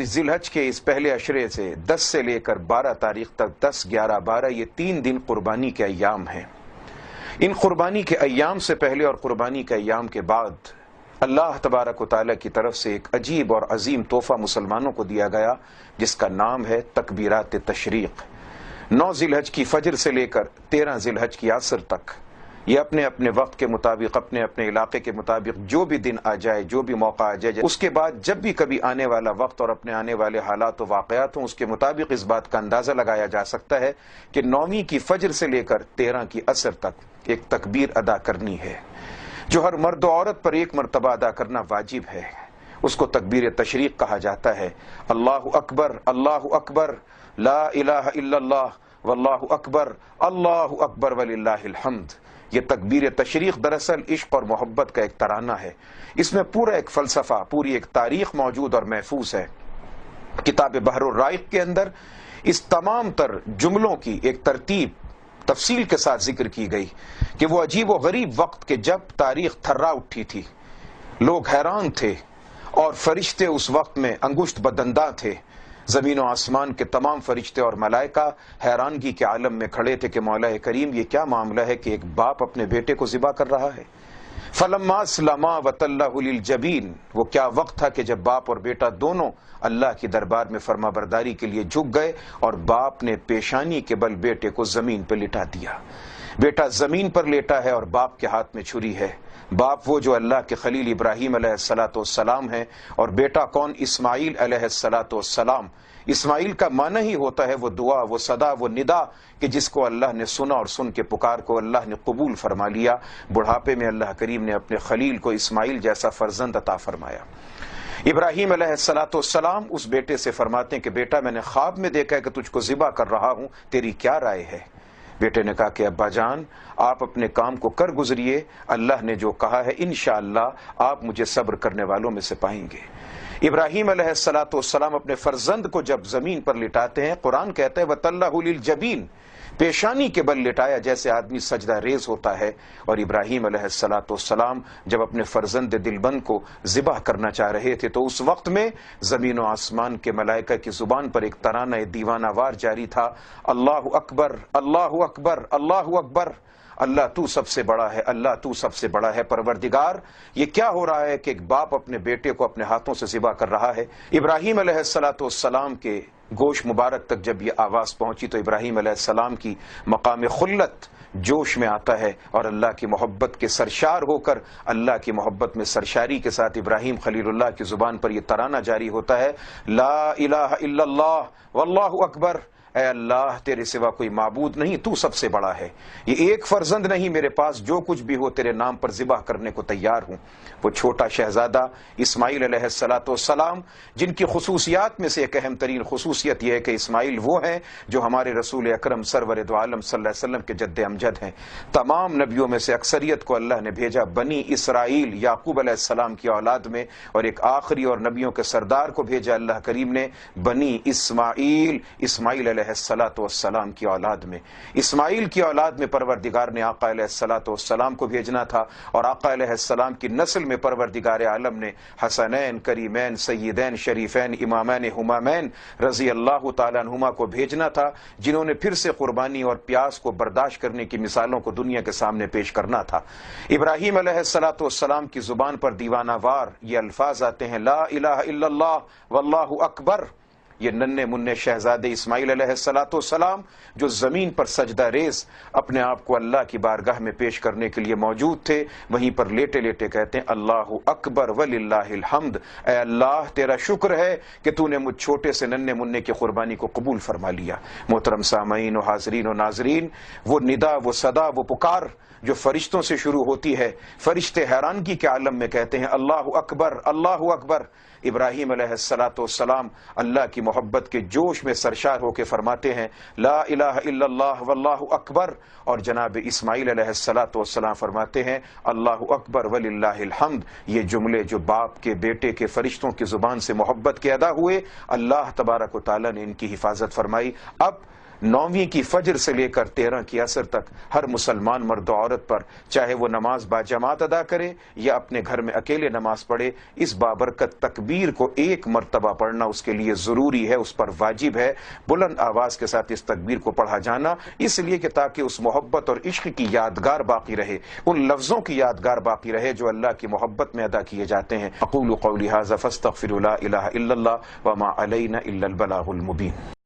ذی الحج کے اس پہلے عشرے سے 10 سے لے کر 12 تاریخ تک 10، 11، 12 یہ 3 دن قربانی کے ایام ہیں۔ ان قربانی کے ایام سے پہلے اور قربانی کے ایام کے بعد اللہ تبارک و تعالیٰ کی طرف سے ایک عجیب اور عظیم تحفہ مسلمانوں کو دیا گیا جس کا نام ہے تکبیرات تشریق۔ 9 ذی الحج کی فجر سے لے کر 13 ذی الحج کی عصر تک یہ اپنے اپنے وقت کے مطابق، اپنے اپنے علاقے کے مطابق جو بھی دن آ جائے، جو بھی موقع آ جائے، اس کے بعد جب بھی کبھی آنے والا وقت اور اپنے آنے والے حالات و واقعات ہوں، اس کے مطابق اس بات کا اندازہ لگایا جا سکتا ہے کہ 9ویں کی فجر سے لے کر 13 کی عصر تک ایک تکبیر ادا کرنی ہے جو ہر مرد و عورت پر ایک مرتبہ ادا کرنا واجب ہے۔ اس کو تکبیر تشریق کہا جاتا ہے۔ اللہ اکبر، لا الہ الا اللہ، واللہ اکبر، اللہ اکبر وللہ الحمد۔ یہ تکبیر تشریق دراصل عشق اور محبت کا ایک ترانہ ہے۔ اس میں پورا ایک فلسفہ، پوری ایک تاریخ موجود اور محفوظ ہے۔ کتاب بحر الرائق کے اندر اس تمام تر جملوں کی ایک ترتیب تفصیل کے ساتھ ذکر کی گئی کہ وہ عجیب و غریب وقت کے جب تاریخ تھرا اٹھی تھی، لوگ حیران تھے اور فرشتے اس وقت میں انگشت بدنداں تھے۔ زمین و آسمان کے تمام فرشتے اور ملائکہ حیرانگی کے عالم میں کھڑے تھے کہ مولا کریم یہ کیا معاملہ ہے کہ ایک باپ اپنے بیٹے کو ذبح کر رہا ہے۔ فلما اسلما وتلہ للجبین، وہ کیا وقت تھا کہ جب باپ اور بیٹا دونوں اللہ کی دربار میں فرما برداری کے لیے جھک گئے اور باپ نے پیشانی کے بل بیٹے کو زمین پر لٹا دیا۔ بیٹا زمین پر لیٹا ہے اور باپ کے ہاتھ میں چھری ہے۔ باپ وہ جو اللہ کے خلیل ابراہیم علیہ السلام ہیں، اور بیٹا کون؟ اسماعیل علیہ السلام۔ اسماعیل کا معنی ہی ہوتا ہے وہ دعا، وہ صدا، وہ ندا کہ جس کو اللہ نے سنا اور سن کے پکار کو اللہ نے قبول فرما لیا۔ بڑھاپے میں اللہ کریم نے اپنے خلیل کو اسماعیل جیسا فرزند عطا فرمایا۔ ابراہیم علیہ السلام اس بیٹے سے فرماتے ہیں کہ بیٹا میں نے خواب میں دیکھا ہے کہ تجھ کو ذبح کر رہا ہوں، تیری کیا رائے ہے؟ بیٹے نے کہا کہ ابا جان آپ اپنے کام کو کر گزریے، اللہ نے جو کہا ہے انشاءاللہ آپ مجھے صبر کرنے والوں میں سے پائیں گے۔ ابراہیم علیہ السلام اپنے فرزند کو جب زمین پر لٹاتے ہیں، قرآن کہتا ہے وَتَلَّهُ لِلْجَبِينِ، پیشانی کے بل لٹایا جیسے آدمی سجدہ ریز ہوتا ہے۔ اور ابراہیم علیہ السلام جب اپنے فرزند دلبند کو ذبح کرنا چاہ رہے تھے تو اس وقت میں زمین و آسمان کے ملائکہ کی زبان پر ایک ترانہ دیوانہ وار جاری تھا، اللہ اکبر، اللہ اکبر، اللہ اکبر، اللہ تو سب سے بڑا ہے، اللہ تو سب سے بڑا ہے۔ پروردگار یہ کیا ہو رہا ہے کہ ایک باپ اپنے بیٹے کو اپنے ہاتھوں سے ذبح کر رہا ہے؟ ابراہیم علیہ السلام کے گوش مبارک تک جب یہ آواز پہنچی تو ابراہیم علیہ السلام کی مقام خلت جوش میں آتا ہے اور اللہ کی محبت کے سرشار ہو کر، اللہ کی محبت میں سرشاری کے ساتھ ابراہیم خلیل اللہ کی زبان پر یہ ترانہ جاری ہوتا ہے، لا الہ الا اللہ واللہ اکبر، اے اللہ تیرے سوا کوئی معبود نہیں، تو سب سے بڑا ہے، یہ ایک فرزند نہیں، میرے پاس جو کچھ بھی ہو تیرے نام پر ذبح کرنے کو تیار ہوں۔ وہ چھوٹا شہزادہ اسماعیل علیہ السلام جن کی خصوصیات میں سے ایک اہم ترین خصوصیت یہ ہے کہ اسماعیل وہ ہیں جو ہمارے رسول اکرم سرور دو عالم صلی اللہ علیہ وسلم کے جد امجد ہیں۔ تمام نبیوں میں سے اکثریت کو اللہ نے بھیجا بنی اسرائیل یعقوب علیہ السلام کی اولاد میں، اور ایک آخری اور نبیوں کے سردار کو بھیجا اللہ کریم نے بنی اسماعیل علیہ السلام کی اولاد میں۔ اسماعیل کی اولاد میں پروردگار نے آقا علیہ السلام کو بھیجنا تھا، اور آقا علیہ السلام کی نسل میں پروردگار عالم نے حسنین، کریمین، سیدین، شریفین، امامین، ہمامین رضی اللہ تعالیٰ عنہما کو بھیجنا تھا، جنہوں نے پھر سے قربانی اور پیاس کو برداشت کرنے کی مثالوں کو دنیا کے سامنے پیش کرنا تھا۔ ابراہیم علیہ السلام کی زبان پر دیوانہ وار یہ الفاظ آتے ہیں، لا الہ الا اللہ واللہ اکبر۔ یہ ننھے منھے شہزادے اسماعیل علیہ السلام جو زمین پر سجدہ ریز اپنے آپ کو اللہ کی بارگاہ میں پیش کرنے کے لیے موجود تھے، وہیں پر لیٹے لیٹے کہتے ہیں اللہ اکبر وللہ الحمد، اے اللہ تیرا شکر ہے کہ تو نے مجھ چھوٹے سے ننھے منھے کی قربانی کو قبول فرما لیا۔ محترم سامعین و حاضرین و ناظرین، وہ ندا، وہ صدا، وہ پکار جو فرشتوں سے شروع ہوتی ہے، فرشتے حیرانگی کے عالم میں کہتے ہیں اللہ اکبر، اللہ اکبر۔ ابراہیم علیہ السلام اللہ کی محبت کے جوش میں سرشار ہو کے فرماتے ہیں لا الہ الا اللہ واللہ اکبر، اور جناب اسماعیل علیہ السلام فرماتے ہیں اللہ اکبر وللہ الحمد۔ یہ جملے جو باپ کے بیٹے کے فرشتوں کی زبان سے محبت کے ادا ہوئے، اللہ تبارک و تعالیٰ نے ان کی حفاظت فرمائی۔ اب 9ویں کی فجر سے لے کر 13 کی عصر تک ہر مسلمان مرد و عورت پر، چاہے وہ نماز باجماعت ادا کرے یا اپنے گھر میں اکیلے نماز پڑھے، اس بابرکت تکبیر کو ایک مرتبہ پڑھنا اس کے لیے ضروری ہے، اس پر واجب ہے۔ بلند آواز کے ساتھ اس تکبیر کو پڑھا جانا اس لیے کہ تاکہ اس محبت اور عشق کی یادگار باقی رہے، ان لفظوں کی یادگار باقی رہے جو اللہ کی محبت میں ادا کیے جاتے ہیں۔ اقول قولی ھذا فاستغفروا لا الہ الا اللہ وما علینا الا البلاغ المبین۔